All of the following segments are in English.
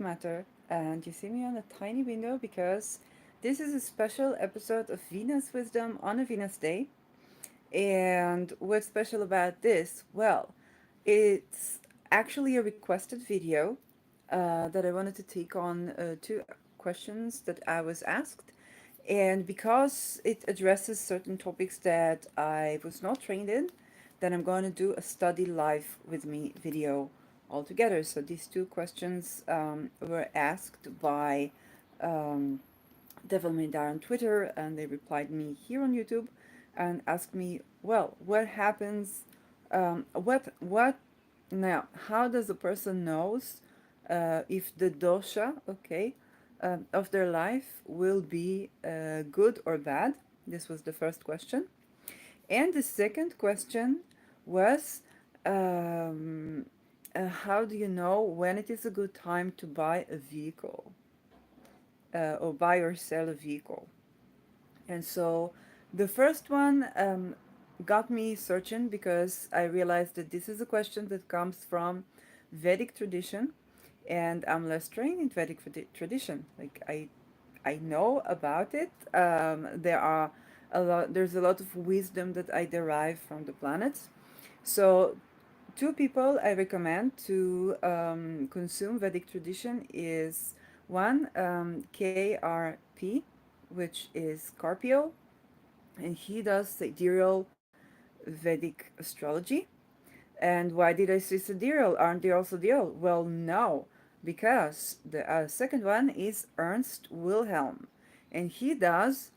matter, and you see me on a tiny window because this is a special episode of Venus Wisdom on a Venus Day. And what's special about this? Well, it's actually a requested video that I wanted to take on two questions that I was asked. And because it addresses certain topics that I was not trained in, then I'm going to do a study live with me video altogether. So these two questions were asked by um, Devil May Die on Twitter, and they replied me here on YouTube and asked me, well, what happens? What now? How does a person knows if the dosha, okay, of their life will be good or bad? This was the first question, and the second question was, um, how do you know when it is a good time to buy a vehicle or buy or sell a vehicle? And so the first one got me searching because I realized that this is a question that comes from Vedic tradition, and I'm less trained in Vedic tradition. Like I know about it. There's a lot of wisdom that I derive from the planets. So two people I recommend to consume Vedic tradition is one, KRP, which is Scorpio, and he does sidereal Vedic astrology. And why did I say sidereal? Aren't they also sidereal? Well, no, because the second one is Ernst Wilhelm, and he does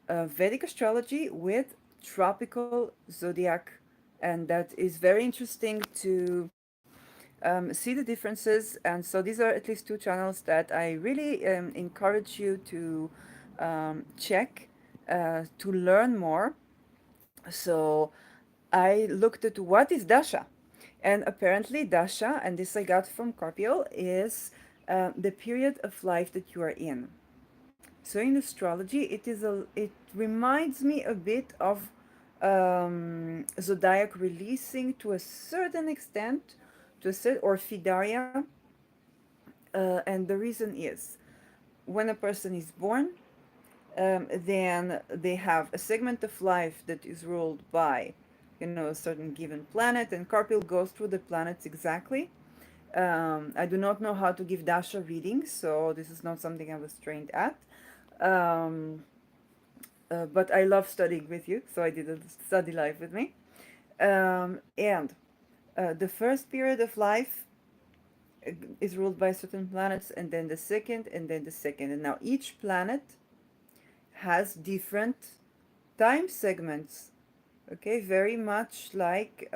Vedic astrology with tropical zodiac, and that is very interesting to see the differences. And so these are at least two channels that I really encourage you to check to learn more. So I looked at what is dasha, and apparently dasha, and this I got from Carpiel, is the period of life that you are in. So in astrology, it reminds me a bit of zodiac releasing to a certain extent, or Fidaria, and the reason is when a person is born, then they have a segment of life that is ruled by, a certain given planet, and Carpil goes through the planets exactly. I do not know how to give Dasha readings, so this is not something I was trained at. Um, but I love studying with you, so I did a study live with me. And the first period of life is ruled by certain planets, and then the second, and then the second. And now each planet has different time segments, okay, very much like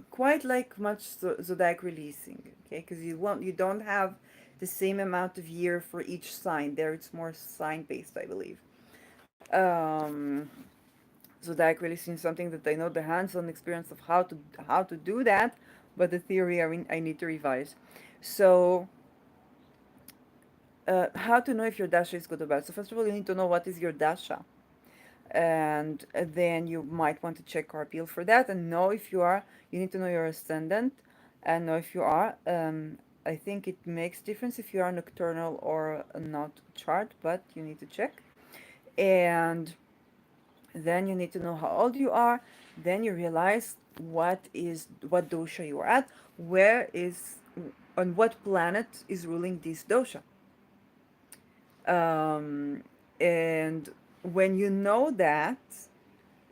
quite like much zodiac releasing, okay, because you don't have the same amount of year for each sign. There it's more sign based, I believe. um Zodiac releasing is something that I know the hands-on experience of how to do that, but the theory I need to revise. So how to know if your dasha is good or bad? So first of all, you need to know what is your dasha, and then you might want to check Carpil for that and know if you are. You need to know your ascendant and know if you are. I think it makes difference if you are nocturnal or not chart, but you need to check. And then you need to know how old you are. Then you realize what dosha you are at, where is on what planet is ruling this dosha. And when you know that,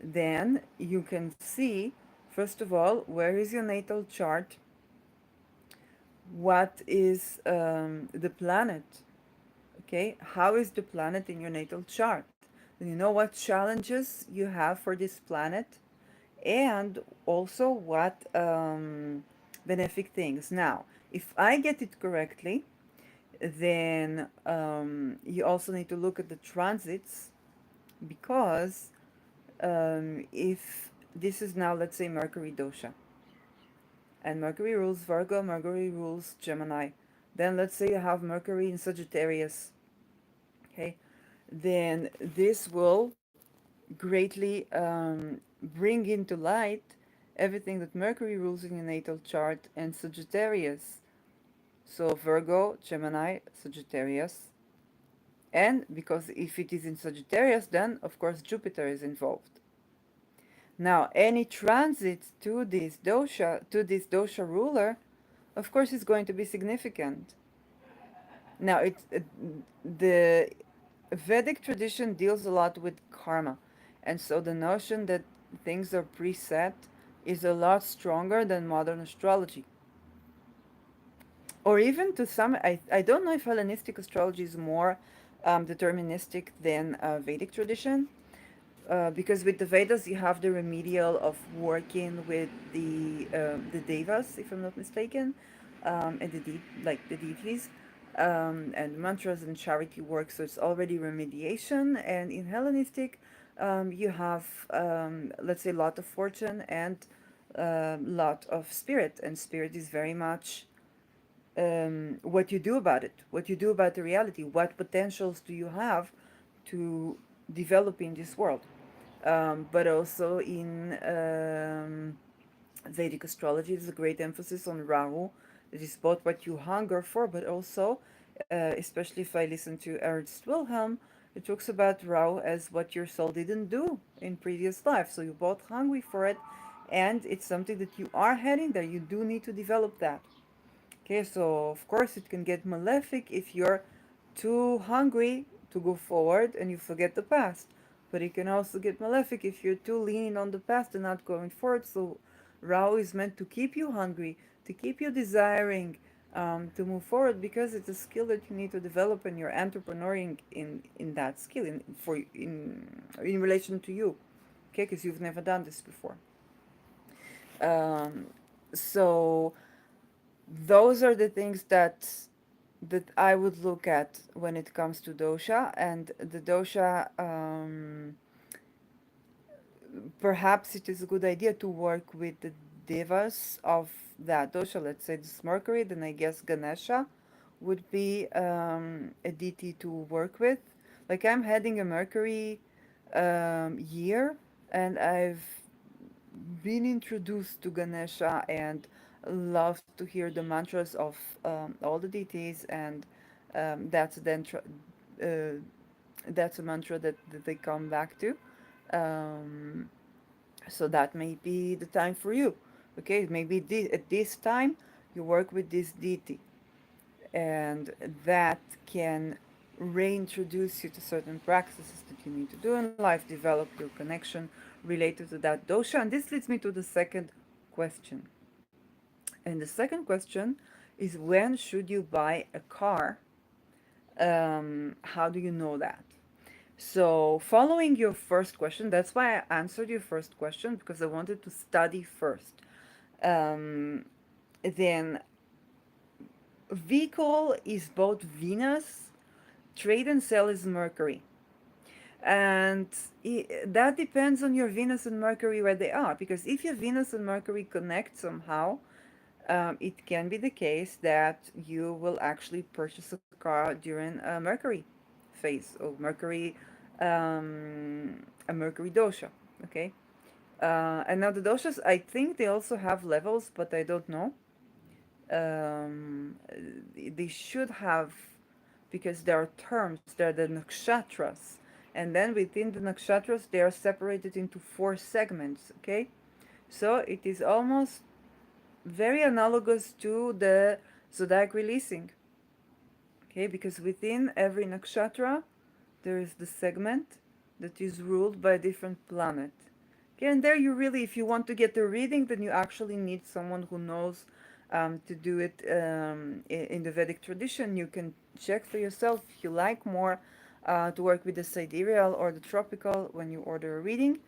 then you can see, first of all, where is your natal chart, what is the planet, okay, how is the planet in your natal chart, then you know what challenges you have for this planet, and also what benefic things. Now, if I get it correctly, then you also need to look at the transits, because if this is now, let's say, Mercury dosha, and Mercury rules Virgo, Mercury rules Gemini, then let's say you have Mercury in Sagittarius, okay, then this will greatly bring into light everything that Mercury rules in your natal chart, and Sagittarius. So Virgo, Gemini, Sagittarius. And because if it is in Sagittarius, then of course Jupiter is involved. Now, any transit to this dosha ruler, of course, is going to be significant. Now, the Vedic tradition deals a lot with karma, and so the notion that things are preset is a lot stronger than modern astrology. Or even to some, I don't know if Hellenistic astrology is more deterministic than Vedic tradition, because with the Vedas you have the remedial of working with the devas, if I'm not mistaken, and like the deities, and mantras and charity work. So it's already remediation. And in Hellenistic, you have let's say lot of fortune and lot of spirit, and spirit is very much what you do about it, what you do about the reality, what potentials do you have to develop in this world. But also in Vedic astrology, there's a great emphasis on Rahu. It is both what you hunger for, but also, especially if I listen to Ernst Wilhelm, it talks about Rahu as what your soul didn't do in previous life. So you're both hungry for it, and it's something that you are heading there. You do need to develop that. Okay, so of course it can get malefic if you're too hungry to go forward and you forget the past. But it can also get malefic if you're too leaning on the past and not going forward. So Rao is meant to keep you hungry, to keep you desiring to move forward, because it's a skill that you need to develop, and you're entrepreneuring in that skill in relation to you. Okay, because you've never done this before. Um, so those are the things that I would look at when it comes to dosha. And the dosha, perhaps it is a good idea to work with the devas of that dosha. Let's say this Mercury, then I guess Ganesha would be a deity to work with. Like I'm heading a Mercury year, and I've been introduced to Ganesha and love to hear the mantras of all the deities, and that's uh, that's a mantra that they come back to. Um, so that may be the time for you. Okay, maybe at this time you work with this deity, and that can reintroduce you to certain practices that you need to do in life, develop your connection related to that dosha. And this leads me to the second question. And the second question is, when should you buy a car? How do you know that? So, following your first question, that's why I answered your first question, because I wanted to study first. Um, then, vehicle is both Venus, trade and sell is Mercury. And that depends on your Venus and Mercury where they are, because if your Venus and Mercury connect somehow, it can be the case that you will actually purchase a car during a Mercury phase, or a Mercury dosha. Okay, and now the doshas, I think they also have levels, but I don't know. Um, they should have, because there are terms. There are the nakshatras, and then within the nakshatras, they are separated into four segments. Okay, so it is almost very analogous to the zodiac releasing. Okay, because within every nakshatra there is the segment that is ruled by a different planet. Okay, and there you really, if you want to get the reading, then you actually need someone who knows to do it in the Vedic tradition. You can check for yourself if you like more to work with the sidereal or the tropical when you order a reading.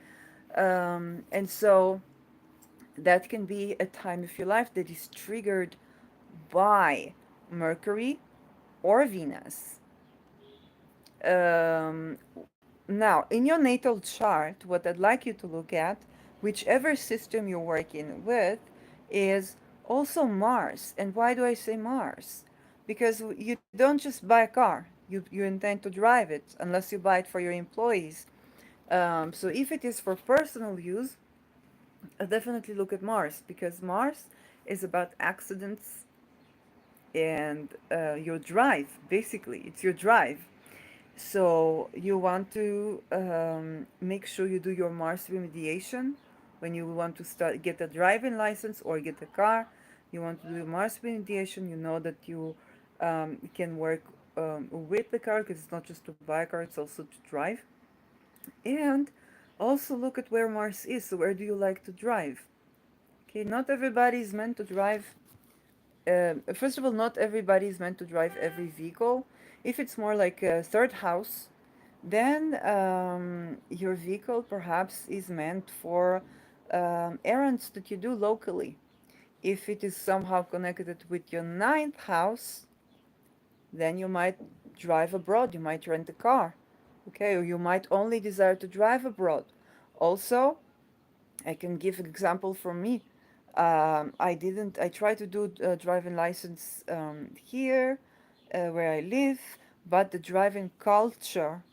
And so that can be a time of your life that is triggered by Mercury or Venus. Um, Now, in your natal chart, what I'd like you to look at, whichever system you're working with, is also Mars. And why do I say Mars? Because you don't just buy a car, you intend to drive it, unless you buy it for your employees. So if it is for personal use, definitely look at Mars, because Mars is about accidents and your drive. Basically, it's your drive. So you want to make sure you do your Mars remediation when you want to start get a driving license or get a car. You want to do Mars remediation. You know that you can work with the car, because it's not just to buy a car; it's also to drive. And also look at where Mars is. So where do you like to drive? Okay, not everybody is meant to drive. First of all, not everybody is meant to drive every vehicle. If it's more like a third house, then your vehicle perhaps is meant for errands that you do locally. If it is somehow connected with your ninth house, then you might drive abroad. You might rent a car, okay, or you might only desire to drive abroad. Also, I can give an example from me. I didn't. I tried to do a driving license here, where I live, but the driving culture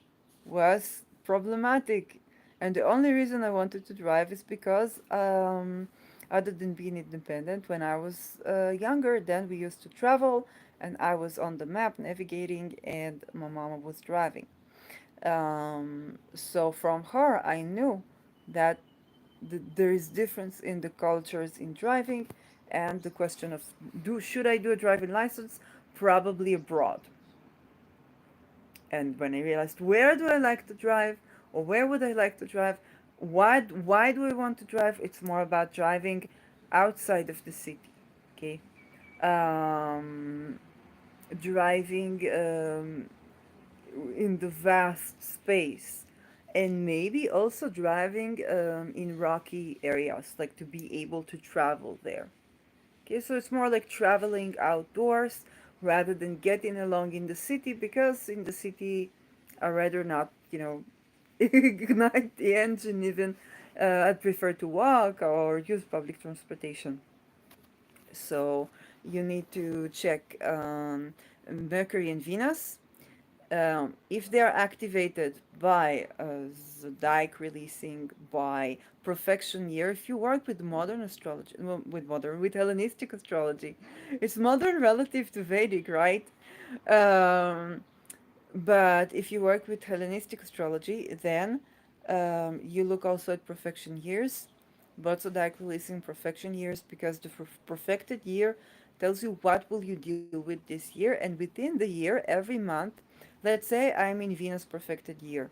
was problematic. And the only reason I wanted to drive is because, other than being independent, when I was younger, then we used to travel, and I was on the map navigating, and my mama was driving. So from her, I knew that there is difference in the cultures in driving, and the question of do should I do a driving license? Probably abroad. And when I realized where do I like to drive, or where would I like to drive, why do I want to drive? It's more about driving outside of the city. Okay, um, driving in the vast space, and maybe also driving in rocky areas, like to be able to travel there. Okay, so it's more like traveling outdoors rather than getting along in the city, because in the city I rather not, ignite the engine even. I prefer to walk or use public transportation. So you need to check Mercury and Venus. If they are activated by zodiac releasing by perfection year, if you work with modern astrology, well, with Hellenistic astrology, it's modern relative to Vedic, right? Um, but if you work with Hellenistic astrology, then you look also at perfection years, but zodiac releasing perfection years, because the perfected year tells you what will you deal with this year, and within the year, every month, let's say I'm in Venus perfected year,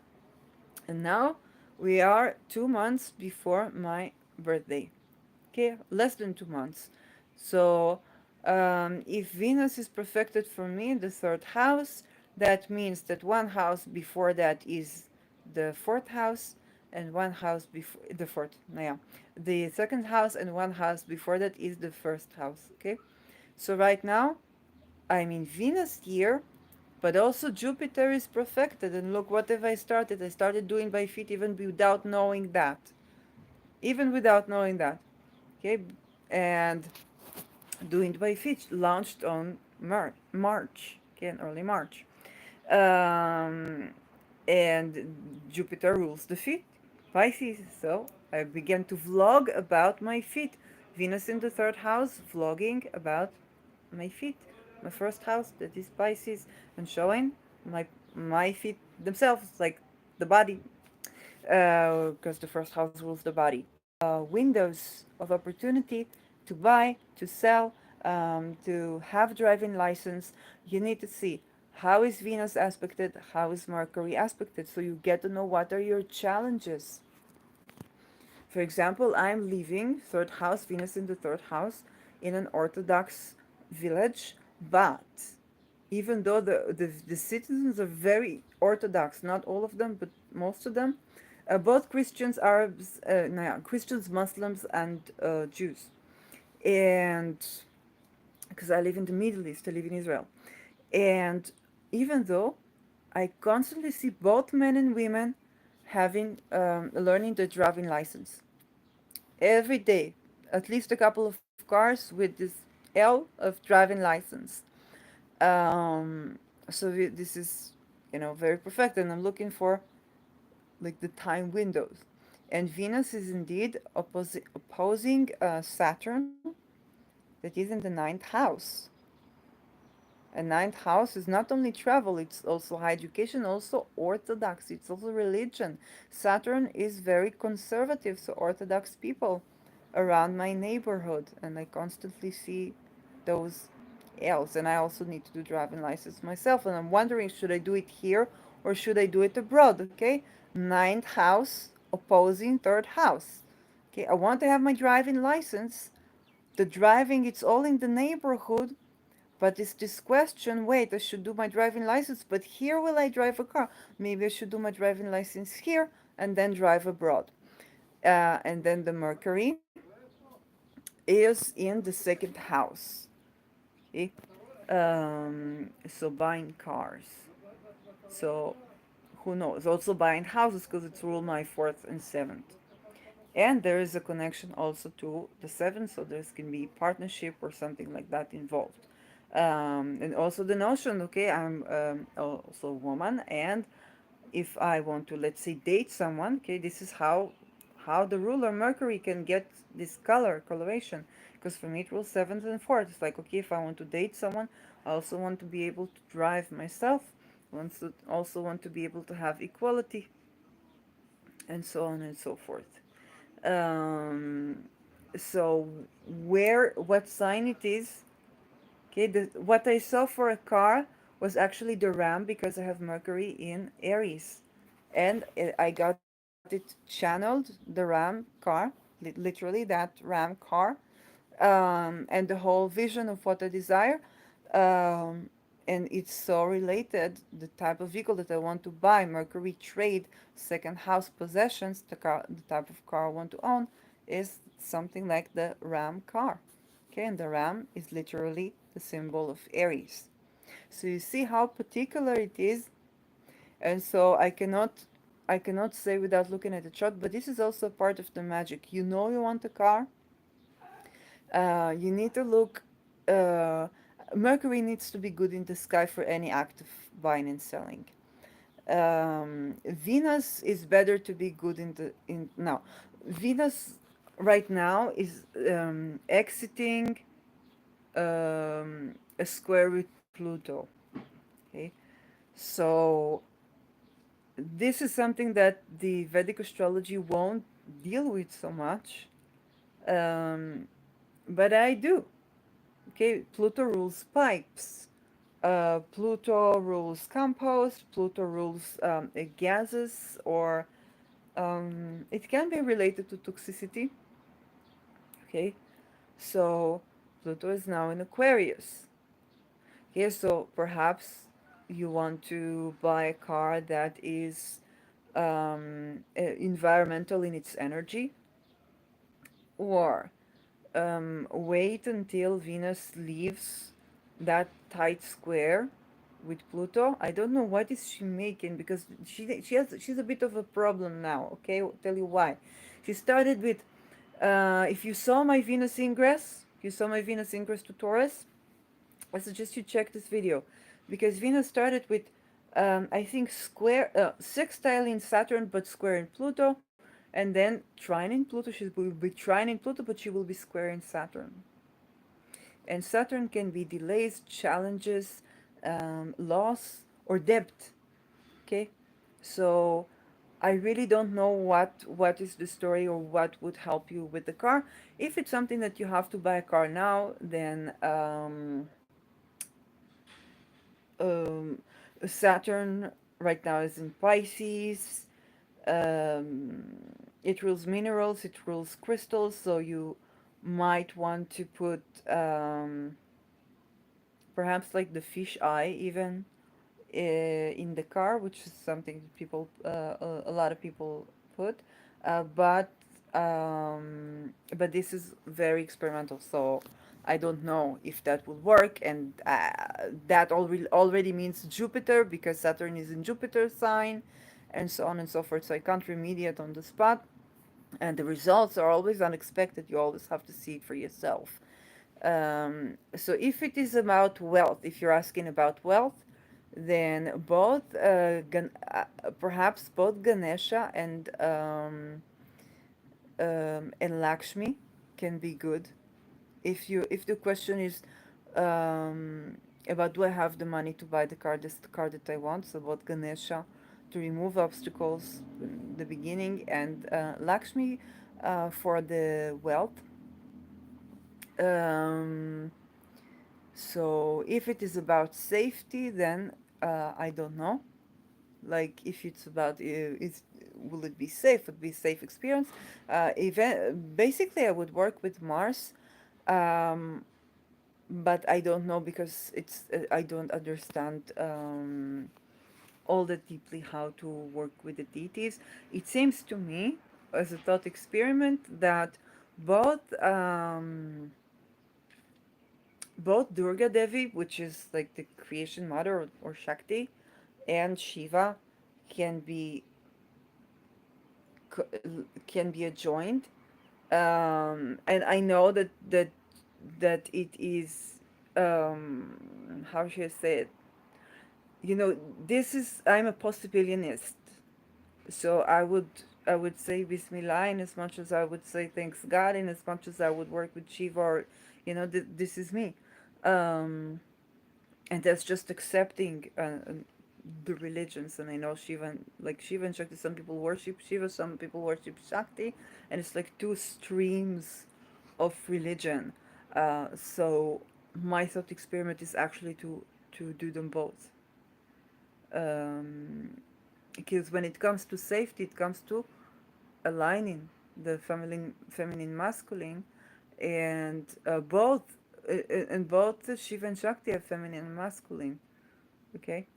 and now we are 2 months before my birthday. Okay, less than 2 months. So, if Venus is perfected for me in the third house, that means that one house before that is the fourth house, and one house before the fourth, no, yeah, the second house, and one house before that is the first house. Okay, so right now I'm in Venus year, but also Jupiter is perfected. And look, what have I started? I started doing by feet even without knowing that. Even without knowing that. Okay, and doing by Fitch launched on March, okay, in early March. Um, and Jupiter rules the feet, Pisces. So I began to vlog about my feet. Venus in the third house, vlogging about my feet. My first house, that is Pisces, and showing my my feet themselves, like the body, because the first house rules the body. Windows of opportunity to buy, to sell, to have driving license. You need to see how is Venus aspected, how is Mercury aspected, so you get to know what are your challenges. For example, I'm living third house, Venus in the third house, in an Orthodox village, but even though the citizens are very Orthodox, not all of them, but most of them, both Christians, Arabs, no, yeah, Christians, Muslims, and Jews. And because I live in the Middle East, I live in Israel. And even though I constantly see both men and women having learning the driving license every day, at least a couple of cars with this L of driving license. So this is, very perfect, and I'm looking for like the time windows. And Venus is indeed opposing Saturn, that is in the ninth house. And ninth house is not only travel, it's also higher education, also orthodox, it's also religion. Saturn is very conservative, so orthodox people around my neighborhood, and I constantly see those else. And I also need to do driving license myself, and I'm wondering, should I do it here or should I do it abroad? Okay, ninth house opposing third house. Okay, I want to have my driving license. The driving, it's all in the neighborhood, but it's this question, wait, I should do my driving license, but here will I drive a car? Maybe I should do my driving license here and then drive abroad. And then the Mercury is in the second house. Okay? So buying cars. So who knows? Also buying houses because it's ruled my fourth and seventh. And there is a connection also to the seventh, so there's can be partnership or something like that involved. And also the notion, okay, I'm also a woman, and if I want to, let's say, date someone, okay, this is how the ruler Mercury can get this coloration, because for me it rules seventh and fourth. It's like, okay, if I want to date someone, I also want to be able to drive myself, also want to be able to have equality, and so on and so forth. Um, so what sign it is? Okay, what I saw for a car was actually the Ram because I have Mercury in Aries, and I got it channeled, the Ram car, literally that Ram car, and the whole vision of what I desire. Um, and it's so related, the type of vehicle that I want to buy, Mercury trade, second house possessions, the type of car I want to own is something like the Ram car. Okay, and the Ram is literally the symbol of Aries. So you see how particular it is, and so I cannot say without looking at the chart, but this is also part of the magic. You know you want a car, you need to look. Uh, Mercury needs to be good in the sky for any act of buying and selling. Venus is better to be good in the in now. Venus right now is exiting a square with Pluto. Okay, so this is something that the Vedic astrology won't deal with so much, um, but I do. Okay, Pluto rules pipes. Pluto rules compost. Pluto rules gases, or it can be related to toxicity. Okay, so Pluto is now in Aquarius. Okay, so perhaps you want to buy a car that is environmental in its energy, or wait until Venus leaves that tight square with Pluto. I don't know what is she making, because she's a bit of a problem now. Okay, I'll tell you why. She started with if you saw my Venus ingress, if you saw my Venus ingress to Taurus, I suggest you check this video, because Venus started with I think square sextile in Saturn but square in Pluto, and then trine in Pluto. She will be trine in Pluto, but she will be square in Saturn. And Saturn can be delays, challenges, loss, or debt. Okay, so I really don't know what is the story or what would help you with the car. If it's something that you have to buy a car now, then um, Saturn right now is in Pisces. Um, it rules minerals, it rules crystals, so you might want to put perhaps like the fish eye even in the car, which is something that people, a lot of people put, uh, but but this is very experimental, so I don't know if that will work, and that already means Jupiter, because Saturn is in Jupiter sign, and so on and so forth. So I can't remediate on the spot, and the results are always unexpected. You always have to see it for yourself. So if it is about wealth, if you're asking about wealth, then perhaps both Ganesha and and Lakshmi can be good. If the question is about do I have the money to buy the car, this the car that I want, so about Ganesha to remove obstacles in the beginning, and Lakshmi for the wealth. Um, so if it is about safety, then I don't know. Like if it's about is will it be safe? Would be safe experience? Basically, I would work with Mars. Um, but I don't know because I don't understand all that deeply how to work with the deities. It seems to me, as a thought experiment, that both both Durga Devi, which is like the creation mother or Shakti, and Shiva can be can be adjoined. And I know that it is how should I say it? You know, this is I'm a post-billionist, so I would say Bismillah in as much as I would say thanks God, in as much as I would work with Shiva, or this is me, um, and that's just accepting the religions. And I know Shiva and Shakti. Some people worship Shiva, some people worship Shakti, and it's like two streams of religion. So my thought experiment is actually to do them both. Um, because when it comes to safety, it comes to aligning the feminine masculine, and both Shiva and Shakti are feminine and masculine. Okay,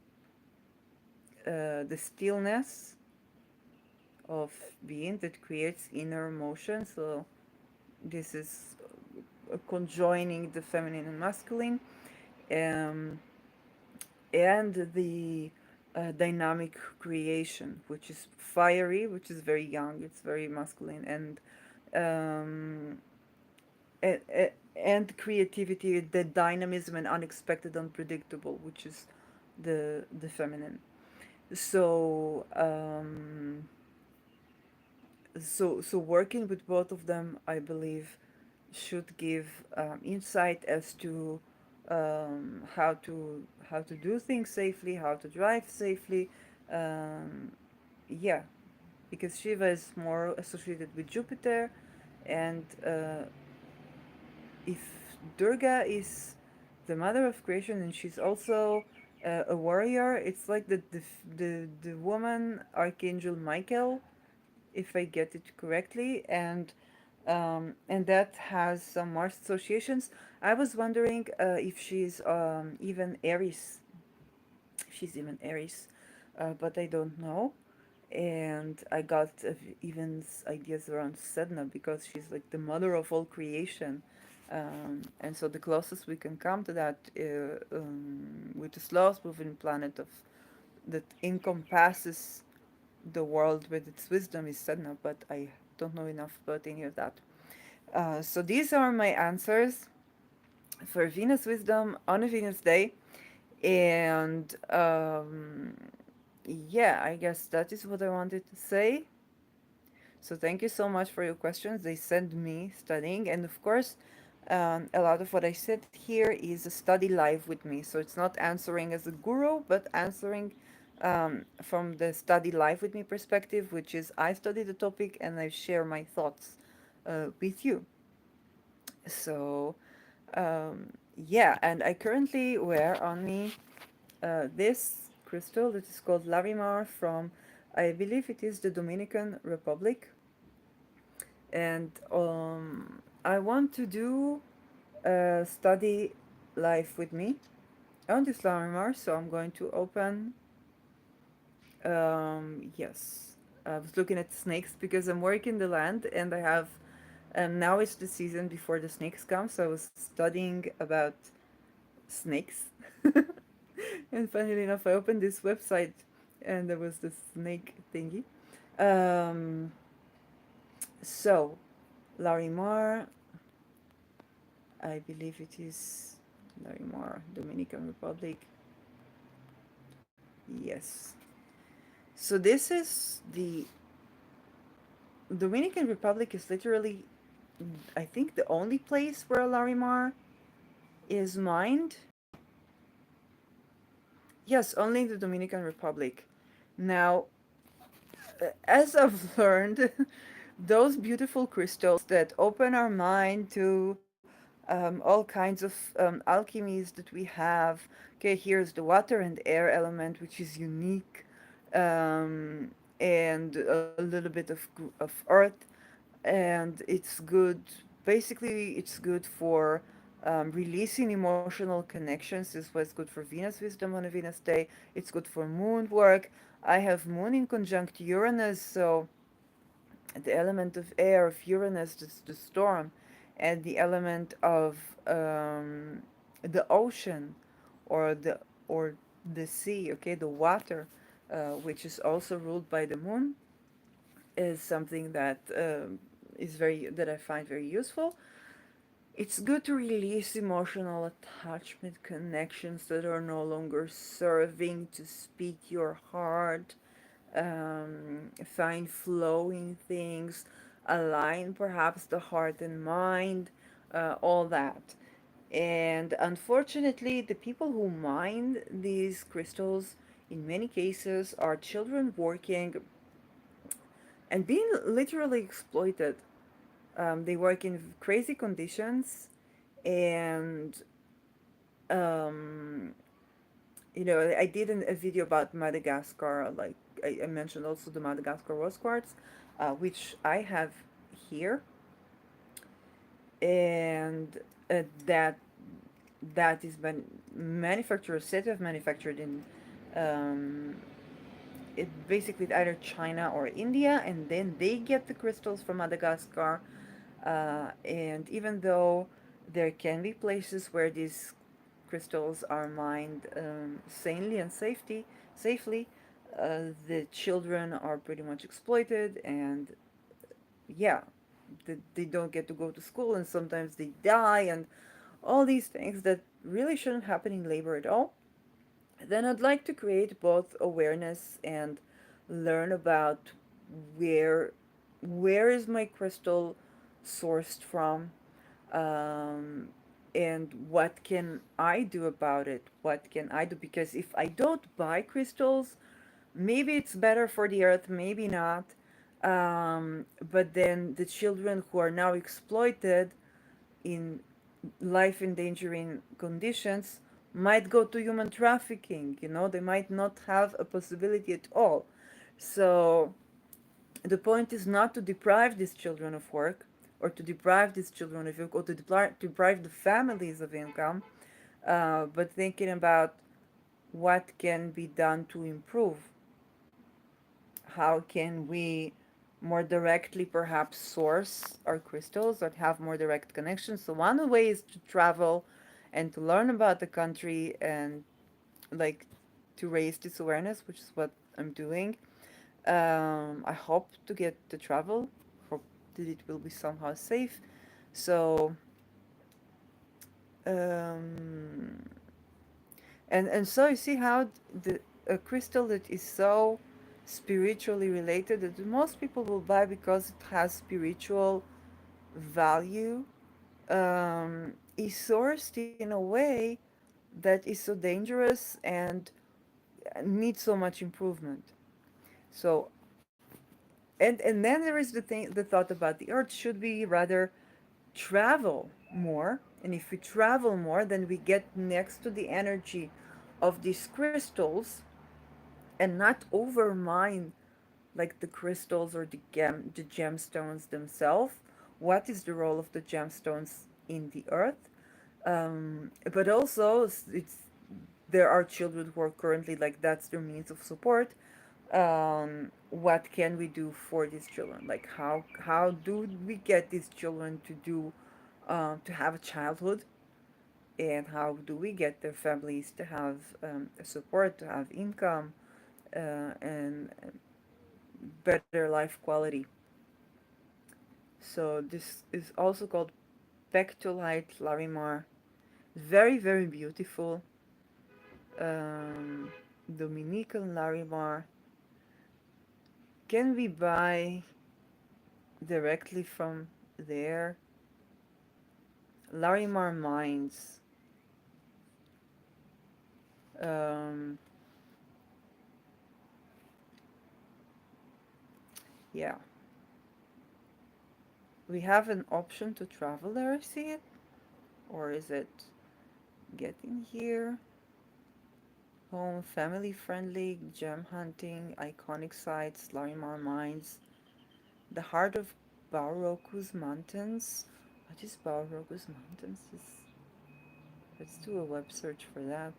the stillness of being that creates inner motion. So this is conjoining the feminine and masculine, um, and the dynamic creation, which is fiery, which is very young, it's very masculine, um, and creativity, the dynamism and unexpected, unpredictable, which is the feminine. So so working with both of them, I believe, should give insight as to how to do things safely, how to drive safely. Um, yeah, because Shiva is more associated with Jupiter, and if Durga is the mother of creation and she's also a warrior, it's like the woman Archangel Michael, if I get it correctly, and that has some Mars associations. I was wondering if she's even Aries. If she's even Aries, but I don't know. And I got even ideas around Sedna because she's like the mother of all creation. And so the closest we can come to that with the slowest moving planet of that encompasses the world with its wisdom is Sedna, but I don't know enough about any of that. So these are my answers for Venus wisdom on a Venus day. And yeah, I guess that is what I wanted to say. So thank you so much for your questions. They send me studying, and of course, a lot of what I said here is a study live with me. So it's not answering as a guru, but answering from the study live with me perspective, which is I study the topic and I share my thoughts with you. So yeah, and I currently wear on me this crystal that is called Larimar from, I believe it is the Dominican Republic. And I want to do a study live with me on this Larimar, so I'm going to open. Yes, I was looking at snakes because I'm working the land and I have. Now it's the season before the snakes come, so I was studying about snakes. And funnily enough, I opened this website and there was this snake thingy. Um, so, Larimar, I believe it is Larimar, Dominican Republic. Yes. So this is the Dominican Republic is literally, I think, the only place where Larimar is mined. Yes, only in the Dominican Republic. Now, as I've learned, those beautiful crystals that open our mind to all kinds of alchemies that we have. Okay, here's the water and air element, which is unique, and a little bit of earth, and it's good. Basically, it's good for releasing emotional connections. Is what's good for Venus wisdom on a Venus day. It's good for moon work. I have moon in conjunct Uranus, so the element of air of Uranus, the storm, and the element of the ocean, or the sea. Okay, the water, which is also ruled by the moon, is something that is very that I find very useful. It's good to release emotional attachment connections that are no longer serving to speak your heart, find flowing things, align perhaps the heart and mind, all that. And unfortunately, the people who mine these crystals in many cases are children working and being literally exploited. They work in crazy conditions, and um, I did a video about Madagascar. Like I mentioned also the Madagascar rose quartz, which I have here, and that is manufactured, set of manufactured in um, it basically either China or India, and then they get the crystals from Madagascar. And even though there can be places where these crystals are mined sanely and safely, the children are pretty much exploited, and yeah, they don't get to go to school, and sometimes they die, and all these things that really shouldn't happen in labor at all. Then I'd like to create both awareness and learn about where where is my crystal sourced from, um, and what can I do about it? What can I do? Because if I don't buy crystals, maybe it's better for the earth, maybe not. But then the children who are now exploited in life endangering conditions might go to human trafficking. They might not have a possibility at all. So the point is not to deprive these children of work, or to deprive these children of income, or to deprive the families of income, but thinking about what can be done to improve. How can we more directly perhaps source our crystals that have more direct connections? So one way is to travel and to learn about the country, and like to raise this awareness, which is what I'm doing. I hope to get to travel. Hope that it will be somehow safe. So um, and so you see how the a crystal that is so spiritually related that most people will buy because it has spiritual value, is sourced in a way that is so dangerous and needs so much improvement. So and then there is the thought about the earth. Should we rather travel more? And if we travel more, then we get next to the energy of these crystals, and not overmine like the crystals or the gemstones themselves. What is the role of the gemstones in the earth? But also, it's there are children who are currently like that's their means of support. What can we do for these children? Like how do we get these children to do to have a childhood, and how do we get their families to have support, to have income, and better life quality. So this is also called Pectolite Larimar. Very, very beautiful. Um, Dominican Larimar can be buy directly from there. Larimar Mines. Um, yeah, we have an option to travel there, I see it. Or is it getting here? Home, family friendly, gem hunting, iconic sites, Larimar Mines, the heart of Bauroku's Mountains. What is Bauroku's Mountains? Let's do a web search for that.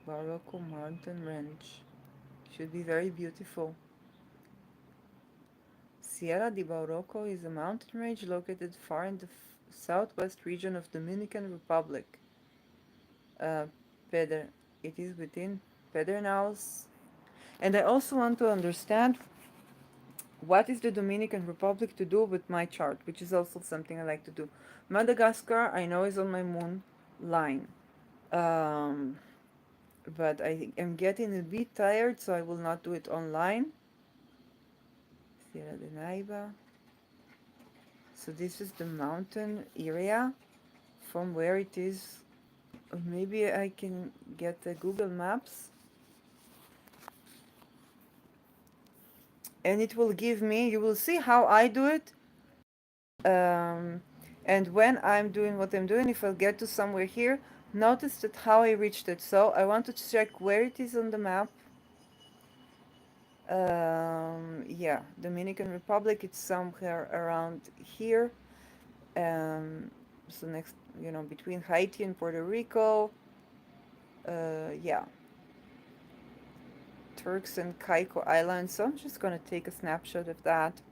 Bauroku Mountain Range. Should be very beautiful. Sierra de Bauroco is a mountain range located far in the southwest region of Dominican Republic. Uh, Peder, it is within Pedernales. And I also want to understand what is the Dominican Republic to do with my chart, which is also something I like to do. Madagascar, I know, is on my moon line. Um, but I am getting a bit tired, so I will not do it online. Sierra de Naiva. So this is the mountain area from where it is. Maybe I can get the Google Maps and it will give me, you will see how I do it. Um, and when I'm doing what I'm doing, if I'll get to somewhere here, notice that how I reached it. So I want to check where it is on the map. Yeah, Dominican Republic, it's somewhere around here. Um, so next, between Haiti and Puerto Rico. Yeah, Turks and Caicos Islands. So I'm just gonna take a snapshot of that.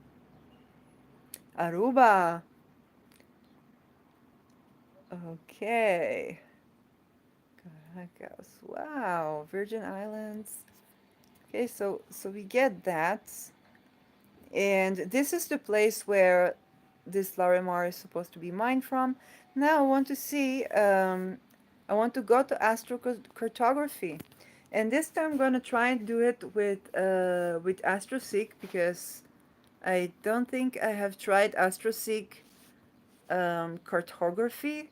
Aruba. Okay. Caracas. Wow. Virgin Islands. Okay, so we get that. And this is the place where this Larimar is supposed to be mined from. Now I want to see, I want to go to astrocartography. And this time I'm gonna try and do it with AstroSeek because I don't think I have tried AstroSeek cartography.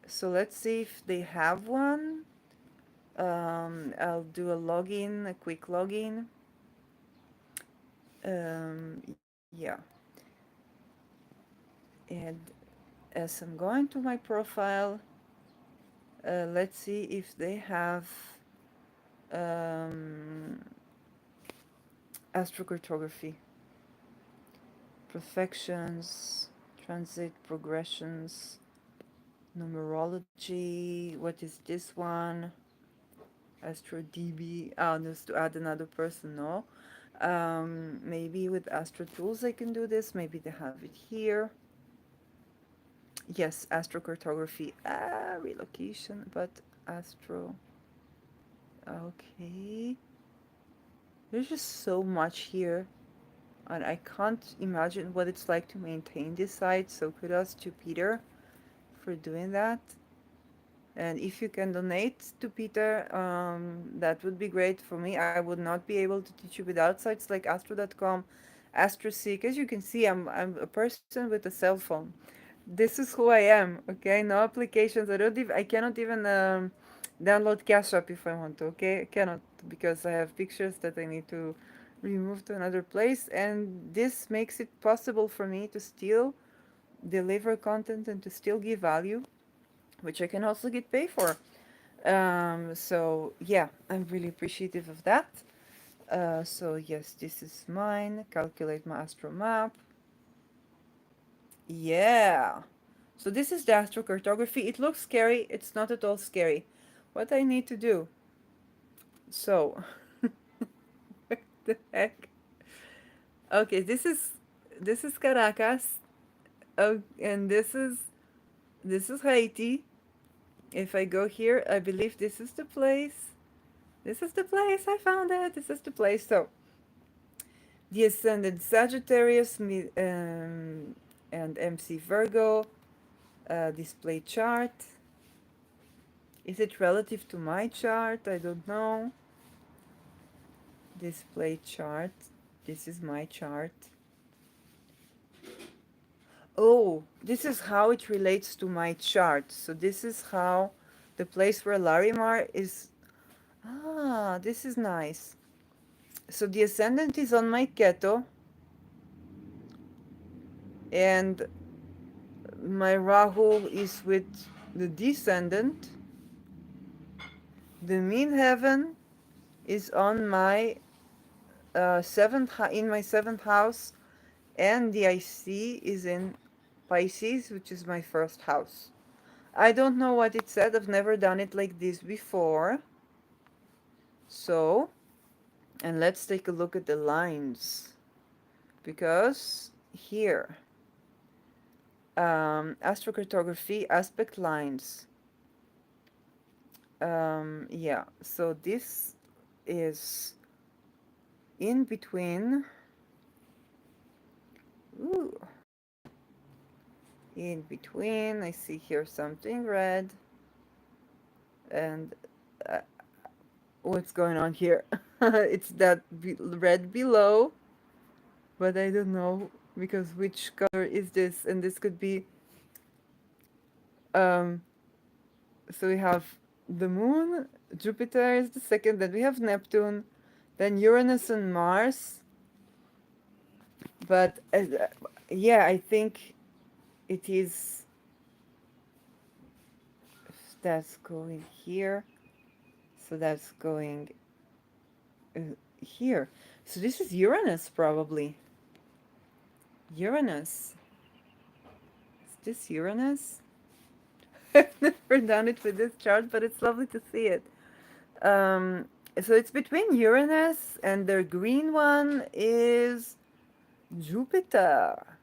So let's see if they have one. I'll do a login, a quick login. Yeah. And as I'm going to my profile, let's see if they have um, astrocartography. Perfections, transit progressions, numerology. What is this one? AstroDB. Oh, just to add another person, no. Maybe with Astro Tools I can do this. Maybe they have it here. Yes, astrocartography. Relocation, but astro. Okay. There's just so much here, and I can't imagine what it's like to maintain this site. So kudos to Peter for doing that. And if you can donate to Peter, that would be great for me. I would not be able to teach you without sites like astro.com, AstroSeek. As you can see, I'm a person with a cell phone. This is who I am. Okay, no applications. I cannot even download Cash App if I want to. Okay, I cannot because I have pictures that I need to remove to another place, and this makes it possible for me to still deliver content and to still give value, which I can also get paid for. So yeah, I'm really appreciative of that. So yes, this is mine. Calculate my astro map. Yeah. So this is the astrocartography. It looks scary. It's not at all scary. What I need to do. So, what the heck? Okay, this is Caracas. Oh, and this is Haiti. If I go here, I believe this is the place. This is the place. I found it. This is the place. So, the ascendant Sagittarius and MC Virgo display chart. Is it relative to my chart? I don't know. Display chart. This is my chart. Oh, this is how it relates to my chart. So this is how the place where Larimar is. Ah, this is nice. So the ascendant is on my Keto, and my Rahu is with the descendant. The midheaven is on my in my seventh house, and the IC is in Pisces, which is my first house. I don't know what it said. I've never done it like this before. So, and let's take a look at the lines, because here, astrocartography aspect lines. Yeah, so this is in between. Ooh, in between. I see here something red, and uh, what's going on here? It's that red below, but I don't know because which color is this? And this could be. Um, so we have the moon, Jupiter is the second, then we have Neptune, then Uranus and Mars. But yeah, I think it is that's going here. So that's going uh, here. So this is Uranus probably. Uranus. Is this Uranus? I've never done it with this chart, but it's lovely to see it. Um, so it's between Uranus and the green one is Jupiter,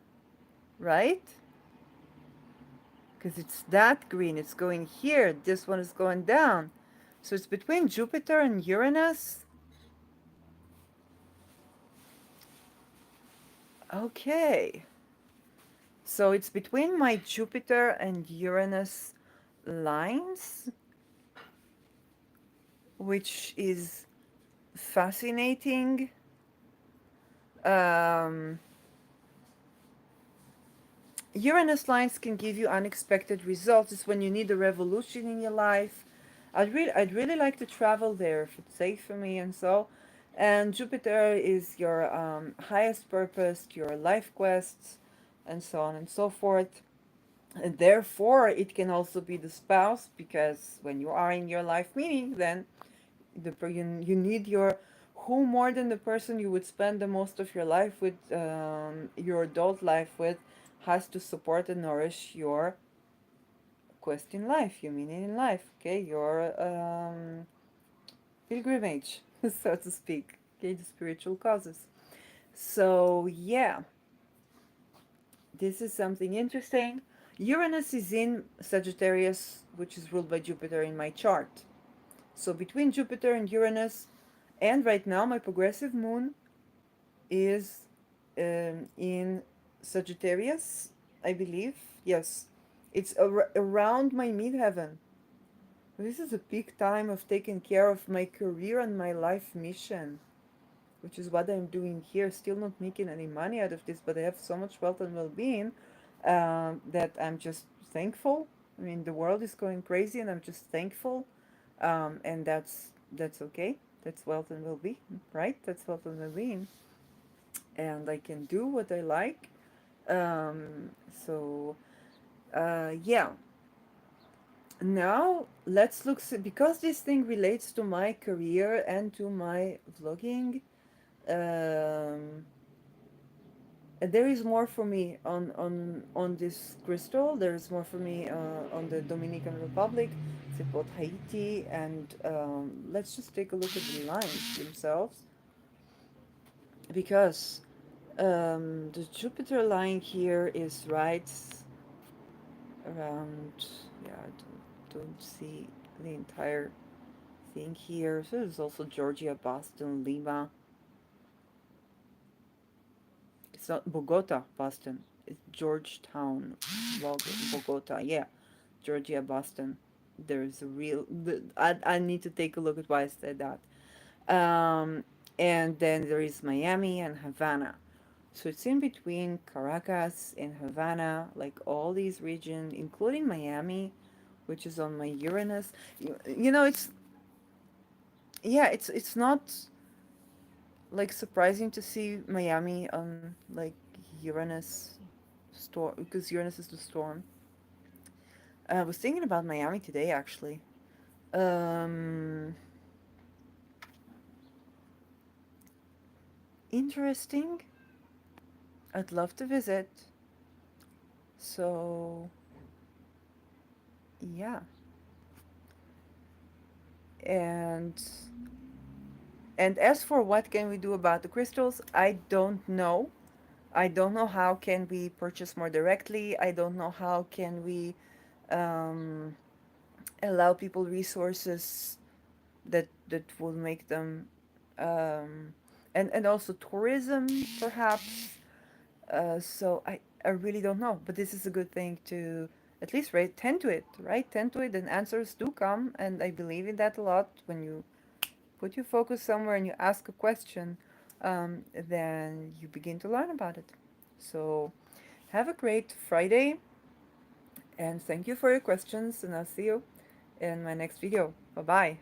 right? Because it's that green. It's going here. This one is going down. So it's between Jupiter and Uranus. Okay. So it's between my Jupiter and Uranus lines, which is fascinating. Um, Uranus lines can give you unexpected results. It's when you need a revolution in your life. I'd really like to travel there if it's safe for me and so. And Jupiter is your highest purpose, your life quests, and so on and so forth. And therefore, it can also be the spouse, because when you are in your life meaning, then you need your who more than the person you would spend the most of your life with, your adult life with, has to support and nourish your quest in life, your meaning in life, okay, your pilgrimage, so to speak, okay, the spiritual causes. So yeah, this is something interesting. Uranus is in Sagittarius, which is ruled by Jupiter in my chart. So between Jupiter and Uranus, and right now my progressive moon is in Sagittarius, I believe. Yes, it's around my midheaven. This is a peak time of taking care of my career and my life mission, which is what I'm doing here. Still not making any money out of this, but I have so much wealth and well-being, that I'm just thankful. I mean, the world is going crazy, and I'm just thankful, and that's okay. That's wealth and well-being, right? That's wealth and well-being, and I can do what I like. So yeah. Now let's look, because this thing relates to my career and to my vlogging. Um, there is more for me on this crystal. There is more for me on the Dominican Republic. It's about Haiti, and let's just take a look at the lines themselves, because the Jupiter line here is right around. Yeah, I don't see the entire thing here. So there's also Georgia, Boston, Lima. It's not Bogota, Boston. It's Georgetown, Bogota. Yeah, Georgia, Boston. There's a real. I need to take a look at why I said that. And then there is Miami and Havana. So it's in between Caracas and Havana, like all these regions, including Miami, which is on my Uranus. It's yeah, it's not like surprising to see Miami on like Uranus storm because Uranus is the storm. I was thinking about Miami today actually. Um, Interesting. I'd love to visit. So yeah, and and as for what can we do about the crystals, I don't know. I don't know how can we purchase more directly. I don't know how can we um, allow people resources that will make them and also tourism perhaps. So I really don't know, but this is a good thing to at least tend to it, right? Tend to it, and answers do come, and I believe in that a lot. When you put your focus somewhere and you ask a question, then you begin to learn about it. So have a great Friday, and thank you for your questions, and I'll see you in my next video. Bye bye.